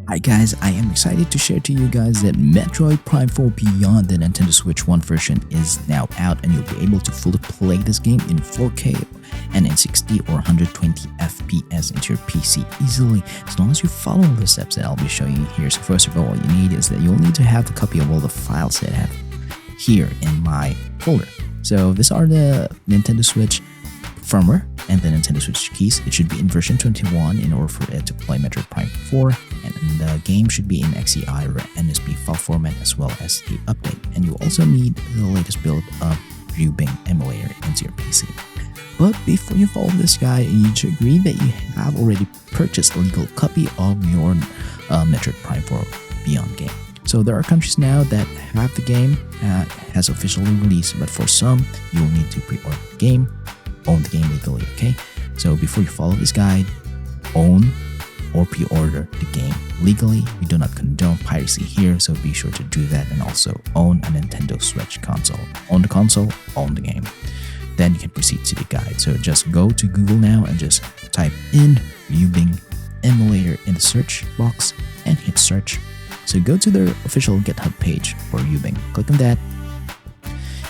Hi guys, I am excited to share to you guys that Metroid Prime 4 Beyond the Nintendo Switch 1 version is now out, and you'll be able to fully play this game in 4K and in 60 or 120 FPS into your PC easily, as long as you follow the steps that I'll be showing you here. So first of all, what you need is that you'll need to have a copy of all the files that I have here in my folder. So these are the Nintendo Switch firmware and the Nintendo Switch keys. It should be in version 21 in order for it to play Metroid Prime 4, and the game should be in XEI or NSP file format as well as the update. And you also need the latest build of Ryubing Emulator into your PC. But before you follow this guide, you need to agree that you have already purchased a legal copy of your Metroid Prime 4 Beyond game. So there are countries now that have the game has officially released, but for some, you will need to pre-order the game, own the game legally, okay? So before you follow this guide, own or pre-order the game legally. We do not condone piracy here, so be sure to do that, and also own a Nintendo Switch console. Own the console, own the game. Then you can proceed to the guide. So just go to Google now and just type in Ryubing Emulator in the search box and hit search. So go to their official GitHub page for Ryubing. Click on that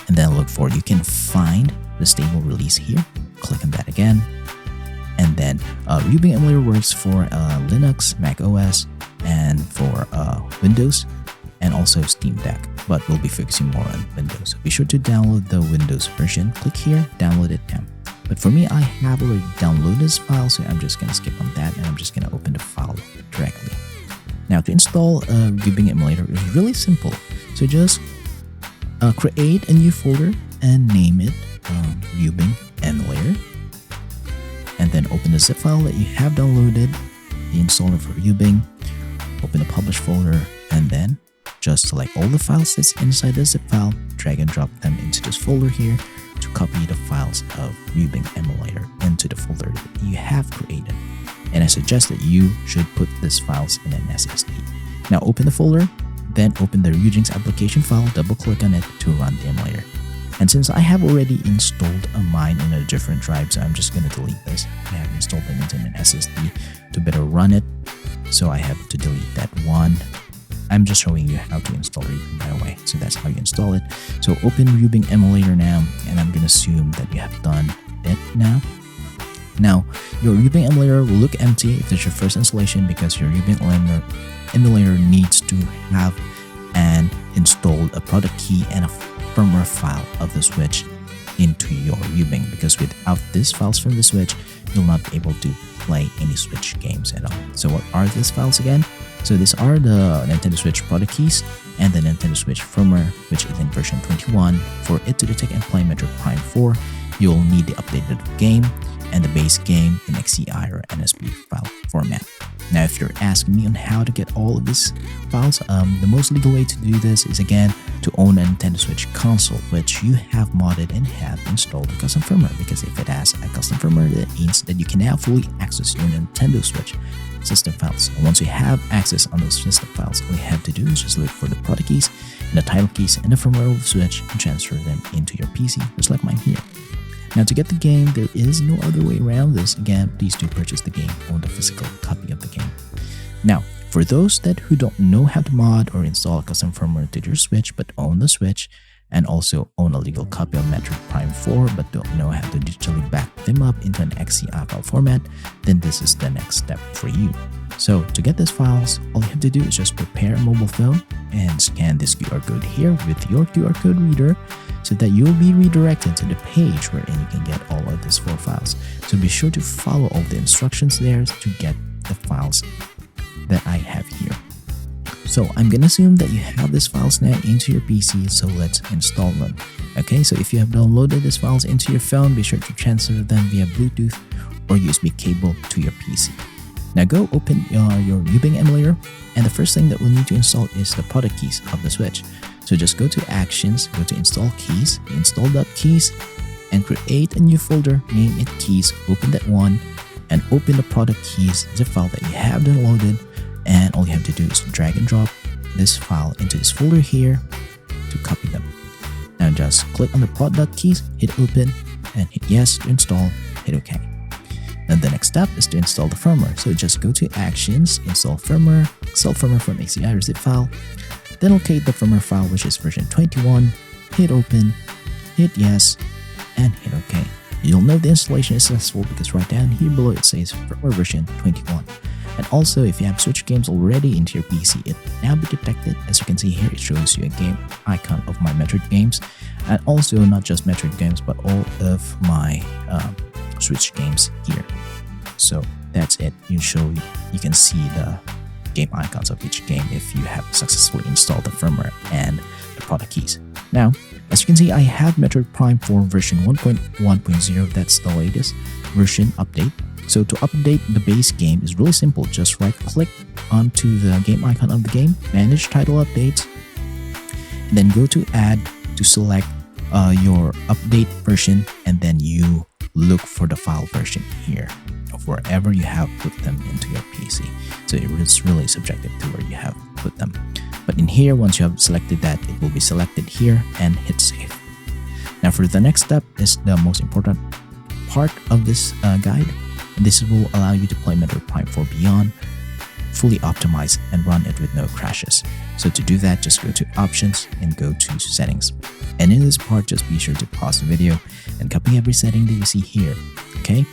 and then look for it. You can find the stable release here. Click on that again. And then Ryubing Emulator works for Linux, Mac OS, and for Windows, and also Steam Deck. But we'll be focusing more on Windows. So be sure to download the Windows version. Click here, download it now. But for me, I have already downloaded this file, so I'm just going to skip on that, and I'm just going to open the file directly. Now, to install Ryubing Emulator is really simple. So just create a new folder and name it Ryubing Emulator, and then open the zip file that you have downloaded, the installer for Ryubing. Open the publish folder, and then just select all the files that's inside the zip file, drag and drop them into this folder here to copy the files of Ryubing Emulator into the folder that you have created. And I suggest that you should put these files in an SSD. Now open the folder, then open the Ryubing's application file, double click on it to run the emulator. And since I have already installed mine in a different drive, so I'm just going to delete this. I have installed it into an SSD to better run it, so I have to delete that one. I'm just showing you how to install Ryubing right away. So that's how you install it. So open Ryubing Emulator now, and I'm going to assume that you have done it now. Now, your Ryubing Emulator will look empty if it's your first installation, because your Ryubing Emulator needs to have and installed a product key and a firmware file of the Switch into your Ryubing, because without these files from the Switch, you'll not be able to play any Switch games at all. So what are these files again? So these are the Nintendo Switch product keys and the Nintendo Switch firmware, which is in version 21. For it to detect and play Metroid Prime 4, you'll need the updated game and the base game in XEI or NSP file format. Now, if you're asking me on how to get all of these files, the most legal way to do this is again to own a Nintendo Switch console, which you have modded and have installed a custom firmware, because if it has a custom firmware, that means that you can now fully access your Nintendo Switch system files. And once you have access on those system files, all you have to do is just look for the product keys and the title keys and the firmware of the Switch and transfer them into your PC, just like mine here. Now, to get the game, there is no other way around this. Again, please do purchase the game, own the physical copy of the game. Now, for those who don't know how to mod or install a custom firmware to your Switch but own the Switch, and also own a legal copy of Metroid Prime 4 but don't know how to digitally back them up into an XEI file format, then this is the next step for you. So to get these files, all you have to do is just prepare a mobile phone and scan this QR code here with your QR code reader, so that you'll be redirected to the page wherein you can get all of these 4 files. So be sure to follow all the instructions there to get the files that I have here. So I'm gonna assume that you have these files now into your PC, so let's install them. Okay, so if you have downloaded these files into your phone, be sure to transfer them via Bluetooth or USB cable to your PC. Now go open your Ryubing Emulator, and the first thing that we'll need to install is the product keys of the Switch. So just go to Actions, go to Install Keys, install.keys, and create a new folder, name it Keys, open that one, and open the product keys zip file that you have downloaded, and all you have to do is drag and drop this file into this folder here to copy them. Now just click on the product keys, hit open, and hit yes to install, hit OK. And the next step is to install the firmware. So just go to Actions, Install Firmware from ACI zip file. Then locate the firmware file, which is version 21. Hit Open, hit Yes, and hit OK. You'll know the installation is successful because right down here below it says firmware version 21. And also, if you have switched games already into your PC, it will now be detected. As you can see here, it shows you a game icon of my Metroid games, and also not just Metroid games, but all of my Switch games here. So that's it. You can see the game icons of each game if you have successfully installed the firmware and the product keys. Now, as you can see, I have Metroid Prime 4 version 1.1.0. That's the latest version update. So to update the base game is really simple. Just right click onto the game icon of the game, manage title updates, and then go to add to select your update version, and then you look for the file version here of wherever you have put them into your PC. So it's really subjective to where you have put them. But in here, once you have selected that, it will be selected here and hit save. Now for the next step is the most important part of this guide. This will allow you to play Metroid Prime 4 Beyond, fully optimized, and run it with no crashes. So to do that, just go to Options and go to Settings. And in this part, just be sure to pause the video and copy every setting that you see here. Okay?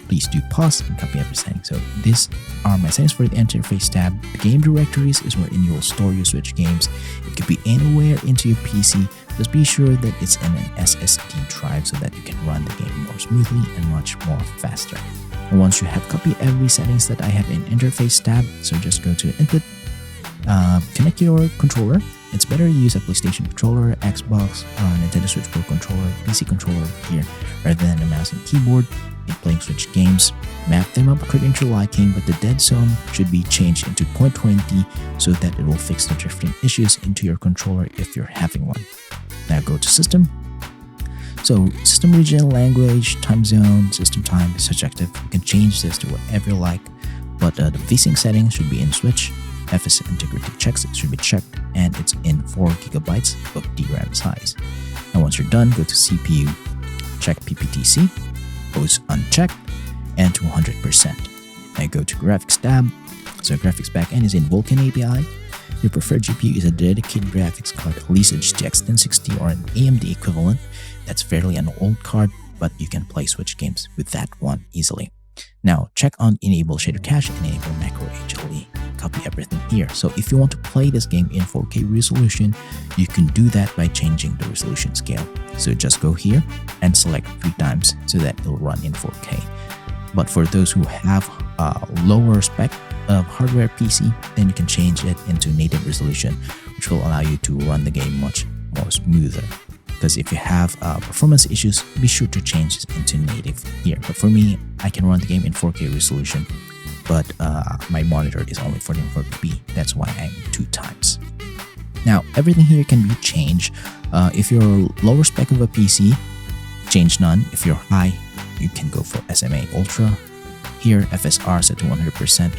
Please do pause and copy every setting. So these are my settings for the interface tab. The game directories is where you will store your Switch games. It could be anywhere into your PC. Just be sure that it's in an SSD drive so that you can run the game more smoothly and much more faster. And once you have copied every settings that I have in interface tab, so just go to Input, connect your controller. It's better to use a PlayStation controller, Xbox, Nintendo Switch Pro controller, PC controller here rather than a mouse and keyboard. In playing Switch games, map them up according to your liking, but the dead zone should be changed into 0.20 so that it will fix the drifting issues into your controller if you're having one. Now go to System. So system region, language, time zone, system time is subjective. You can change this to whatever you like, but the VSync settings should be in Switch. FS integrity checks, it should be checked, and it's in 4 GB of DRAM size. And once you're done, go to CPU, check PPTC, goes unchecked, and to 100%. Now go to Graphics tab. So graphics backend is in Vulkan API. Your preferred GPU is a dedicated graphics card, at least a GTX 1060 or an AMD equivalent. That's fairly an old card, but you can play Switch games with that one easily. Now check on Enable Shader Cache and Enable Macro HLE. Copy everything here. So if you want to play this game in 4K resolution, you can do that by changing the resolution scale. So just go here and select 3 times so that it will run in 4K. But for those who have a lower spec of hardware PC, then you can change it into native resolution, which will allow you to run the game much more smoother. Because if you have performance issues, be sure to change this into native here. But for me, I can run the game in 4K resolution, but my monitor is only 1440p. That's why I'm 2 times. Now, everything here can be changed. If you're lower spec of a PC, change none. If you're high, you can go for SMA Ultra. Here, FSR set to 100%,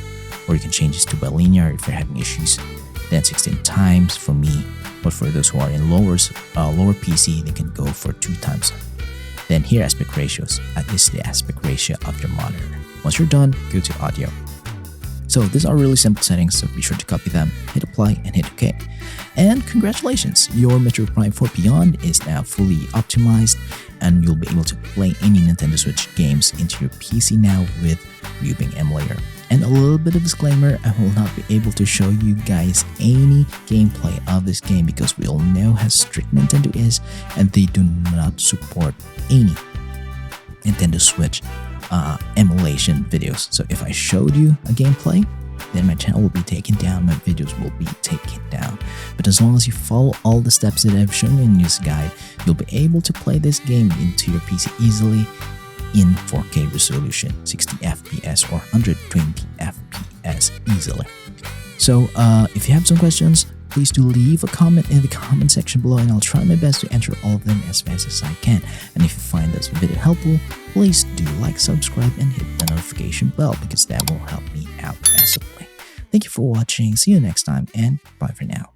or you can change this to bilinear if you're having issues. Then 16 times for me. But for those who are in lower PC, they can go for 2 times. Then here, aspect ratios. This is the aspect ratio of your monitor. Once you're done, go to audio. So these are really simple settings, so be sure to copy them, hit apply, and hit OK. And congratulations, your Metroid Prime 4 Beyond is now fully optimized, and you'll be able to play any Nintendo Switch games into your PC now with Ryubing Emulator. And a little bit of disclaimer, I will not be able to show you guys any gameplay of this game because we all know how strict Nintendo is, and they do not support any Nintendo Switch emulation videos. So if I showed you a gameplay, then my channel will be taken down, my videos will be taken down. But as long as you follow all the steps that I've shown you in this guide, you'll be able to play this game into your PC easily in 4K resolution, 60 FPS or 120 FPS easily. So if you have some questions, please do leave a comment in the comment section below, and I'll try my best to answer all of them as fast as I can. And if you find this video helpful, please do like, subscribe, and hit the notification bell because that will help me out massively. Thank you for watching, see you next time, and bye for now.